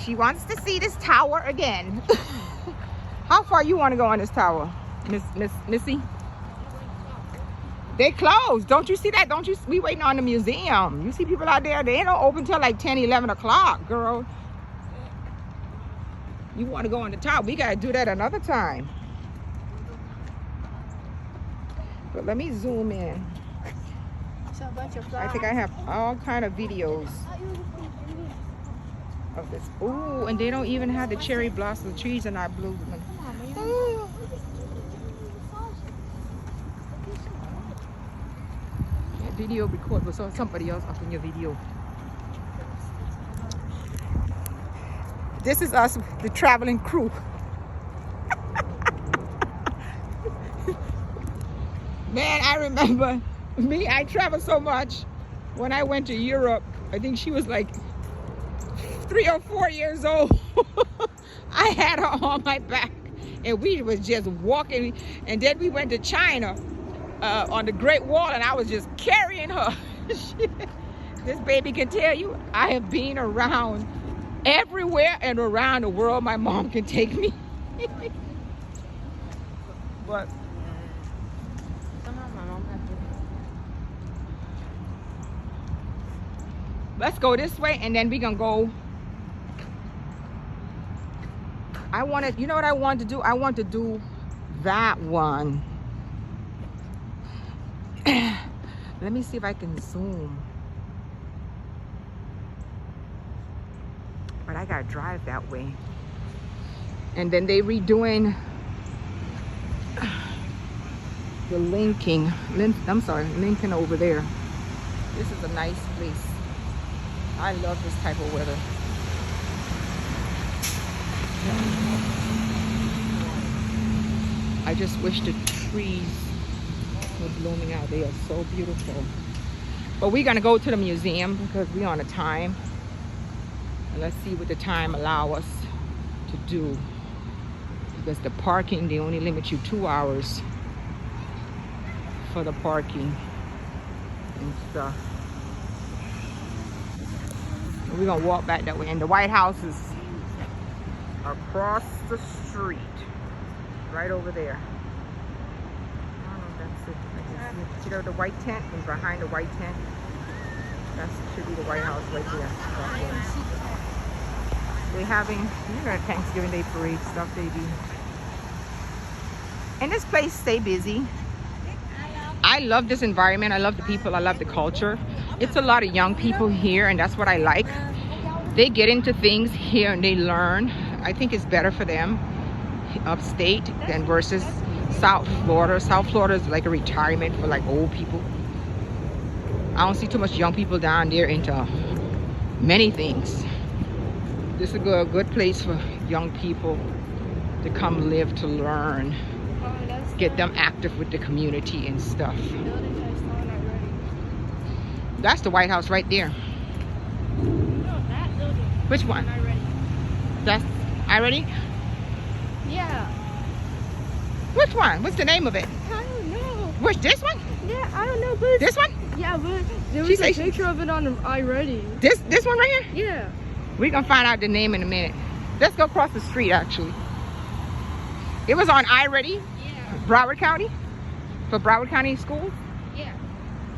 She wants to see this tower again. How far you want to go on this tower, Missy? They closed. Don't you see that? Don't you? We waiting on the museum. You see people out there? They don't open till like 10, 11 o'clock, girl. You want to go on the tower? We gotta do that another time. But let me zoom in. I think I have all kind of videos of this. Ooh, and they don't even have the cherry blossom. The trees are not blooming. Ooh. That video record was on somebody else up in your video. This is us, the traveling crew. Man, I remember me, I traveled so much. When I went to Europe, I think she was like 3 or 4 years old. I had her on my back and we was just walking. And then we went to China on the Great Wall and I was just carrying her. This baby can tell you, I have been around everywhere and around the world my mom can take me. But let's go this way and then we're gonna go. I want to, you know what I want to do? I want to do that one. Let me see if I can zoom. But I gotta drive that way. And then they redoing the Lincoln over there. This is a nice place. I love this type of weather. I just wish the trees were blooming out. They are so beautiful. But we're gonna go to the museum because we're on a time. And let's see what the time allow us to do. Because the parking, they only limit you 2 hours for the parking and stuff. And we're gonna walk back that way. And the White House is across the street, right over there. I don't know if that's it. I can see there the white tent, and behind the white tent, that should be the White House right there. They're having, you know, Thanksgiving Day parade stuff they do. And this place stay busy. I love this environment. I love the people. I love the culture. It's a lot of young people here, and that's what I like. They get into things here and they learn. I think it's better for them upstate than versus South Florida. South Florida is like a retirement for like old people. I don't see too much young people down there into many things. This is a good place for young people to come live, to learn, get them active with the community and stuff. That's the White House right there. Which one? That's I-ready? Yeah. Which one? What's the name of it? I don't know. Which, this one? Yeah, I don't know, but This one? yeah, but there was a picture of it on the iReady. This one right here? Yeah. We're gonna find out the name in a minute. Let's go across the street actually. It was on iReady? Yeah. Broward County? For Broward County Schools? Yeah.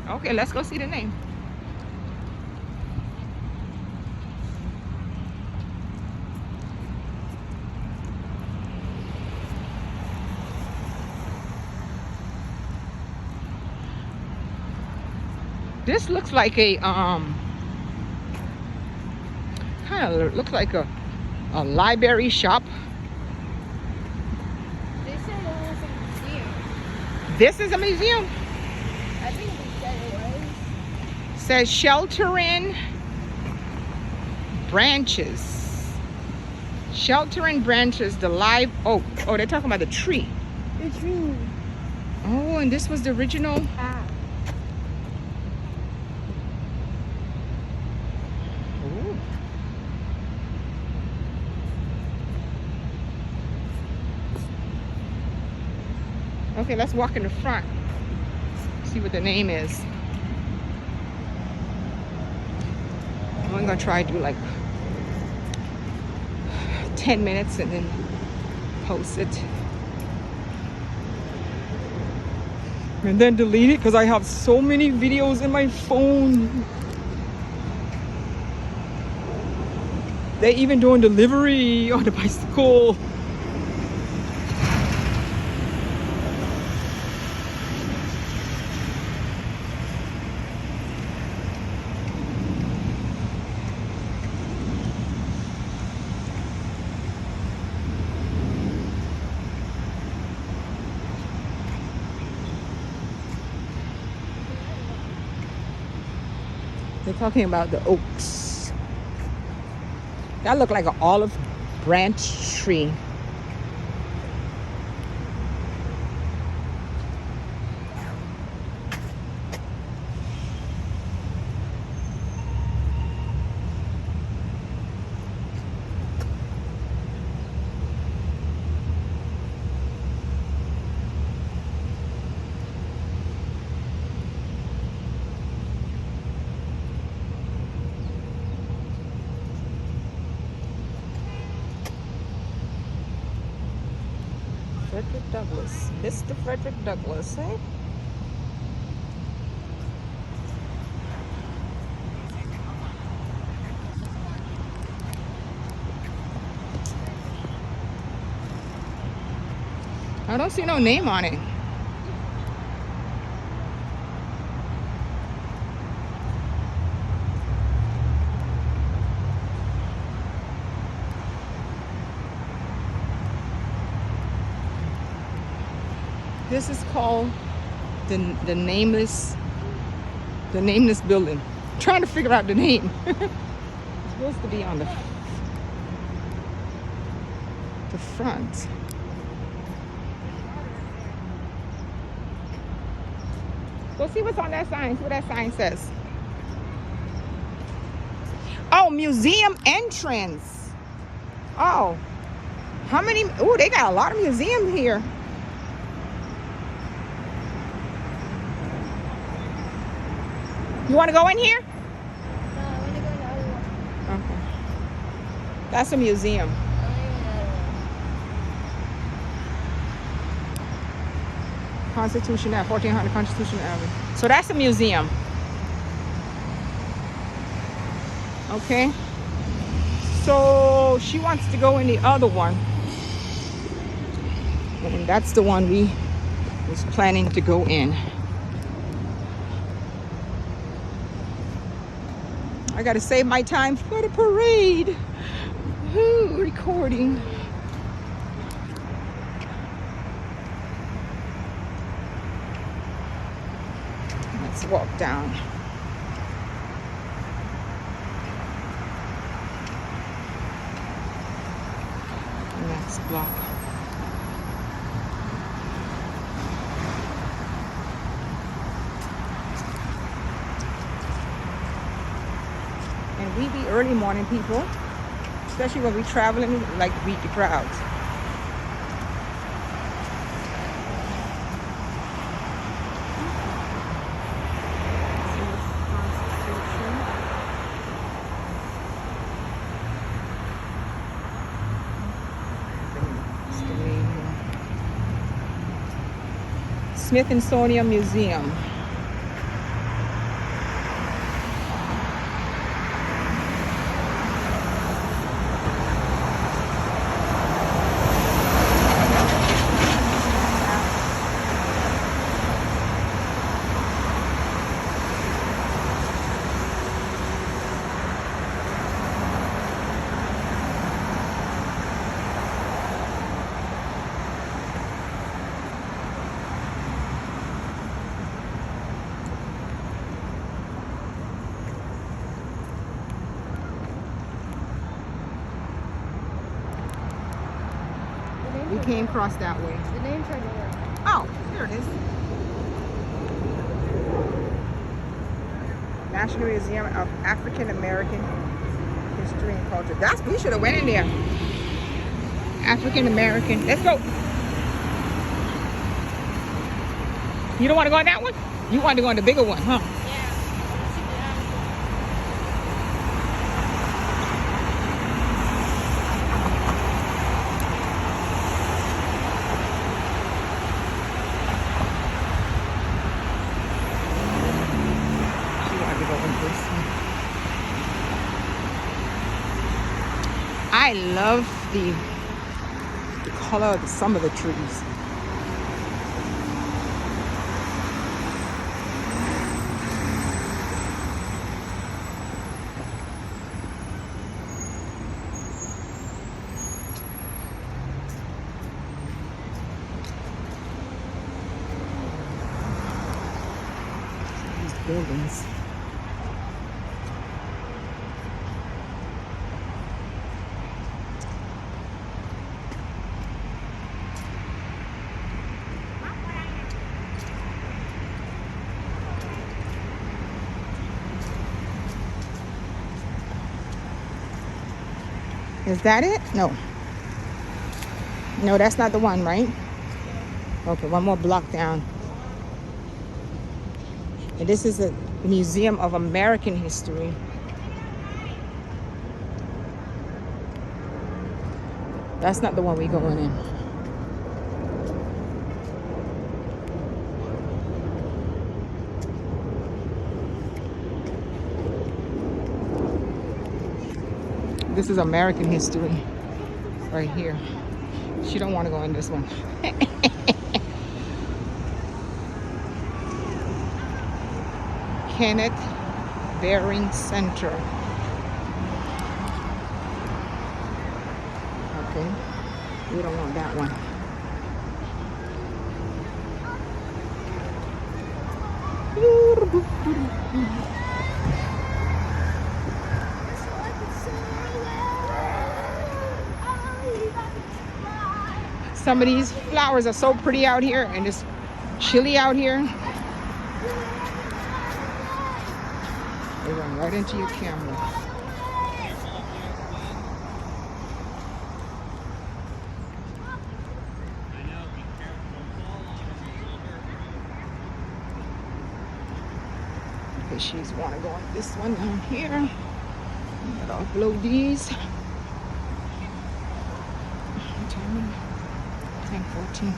Okay, let's go see the name. This looks like a kind of looks like a library shop. They said it was a museum. This is a museum. I think they said it was. Says sheltering branches. Sheltering branches, the live oak. Oh, they're talking about the tree. The tree. Oh, and this was the original. Ah. Ooh. Okay, let's walk in the front. See what the name is. I'm gonna try to do like 10 minutes and then post it. And then delete it because I have so many videos in my phone. They even doing delivery on the bicycle. They're talking about the oaks. That looked like an olive branch tree. Frederick Douglass. Mr. Frederick Douglass, eh? I don't see no name on it. This is called the nameless building. I'm trying to figure out the name. It's supposed to be on the front. Go see what's on that sign. See what that sign says. Oh, museum entrance. Oh, how many? Oh, they got a lot of museums here. You want to go in here? No, I want to go in the other one. Okay. That's a museum. I want to go in the other one. Constitution Ave, 1400 Constitution Avenue. So that's a museum. Okay. So she wants to go in the other one. And that's the one we was planning to go in. I gotta save my time for the parade. Ooh, recording. Let's walk down. Next block. And we be early morning people, especially when we traveling, we like to beat the crowds. Smithsonian Museum. We came across that way. The name's right there. Oh, here it is. National Museum of African American History and Culture. We should have went in there. African American. Let's go. You don't want to go on that one? You want to go on the bigger one, huh? I love the color of some of the trees. These buildings. Is that it? No. No, that's not the one, right? Okay, one more block down. And this is a Museum of American History. That's not the one we're going in. This is American history right here. She don't want to go in this one. Kenneth Baring Center. Okay, we don't want that one. Some of these flowers are so pretty out here, and it's chilly out here. They run right into your camera. Okay, she's want to go on this one down here. Gotta upload these. 10:14.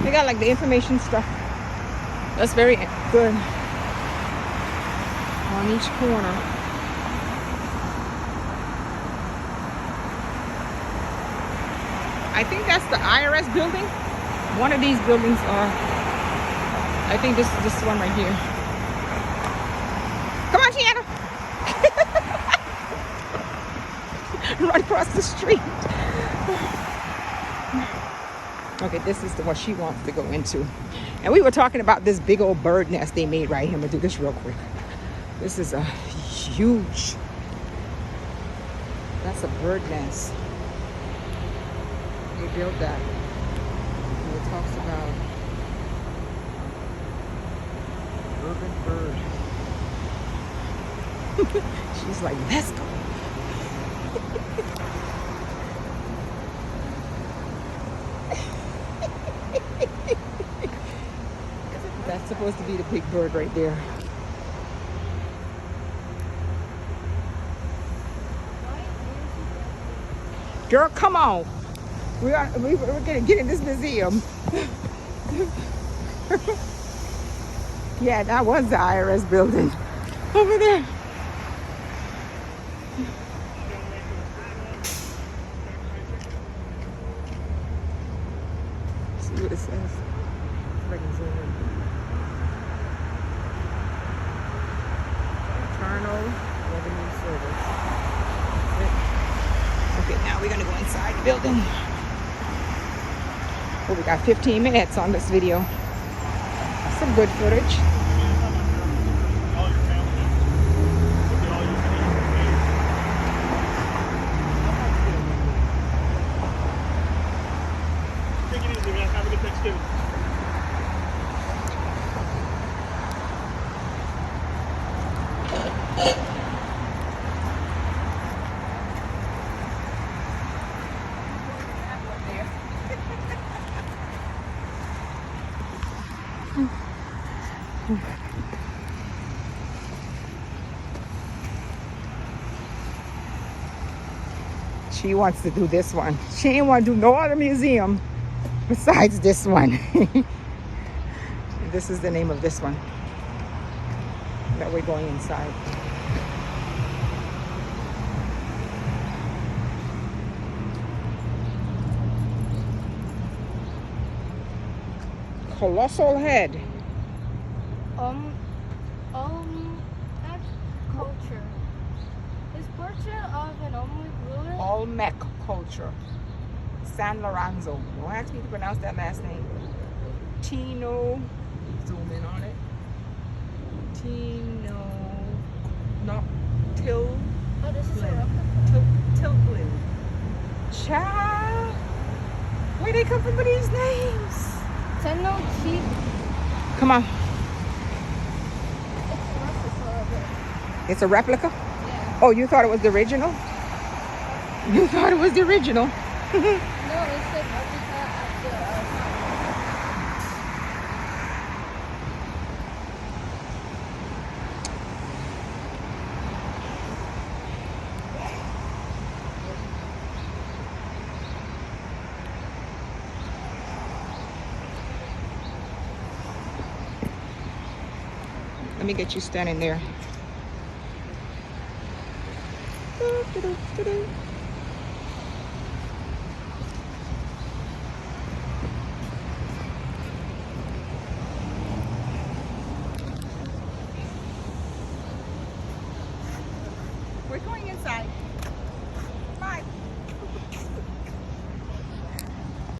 They got like the information stuff. That's very good. On each corner. I think that's the IRS building. One of these buildings are, I think this is this one right here. Come on, Tiana. Right across the street. Okay, this is the one she wants to go into. And we were talking about this big old bird nest they made right here. I'm gonna do this real quick. This is a huge, that's a bird nest. They built that. And it talks about urban bird. She's like, let's go. That's supposed to be the big bird right there. Girl, come on. We're gonna get in this museum. Yeah, that was the IRS building over there. what it says. If I can zoom in. Internal Revenue Service. Okay, now we're gonna go inside the building. Oh, we got 15 minutes on this video. Some good footage. Take it easy, man. Have a good Thanksgiving. She wants to do this one. She ain't want to do no other museum besides this one. This is the name of this one that we're going inside. Colossal head. Olmec culture. Is portrait of an Olmec ruler? Olmec culture. San Lorenzo. Don't ask me to pronounce that last name. Tino. Zoom in on it. Tino. No. Till. Oh, this is a replica. Tilglin. Child. Where they come from with these names? Tenochtitlan. Come on. It's a replica of it. It's a replica? Yeah. Oh, you thought it was the original? You thought it was the original? No, it said replica at the Let me get you standing there. We're going inside.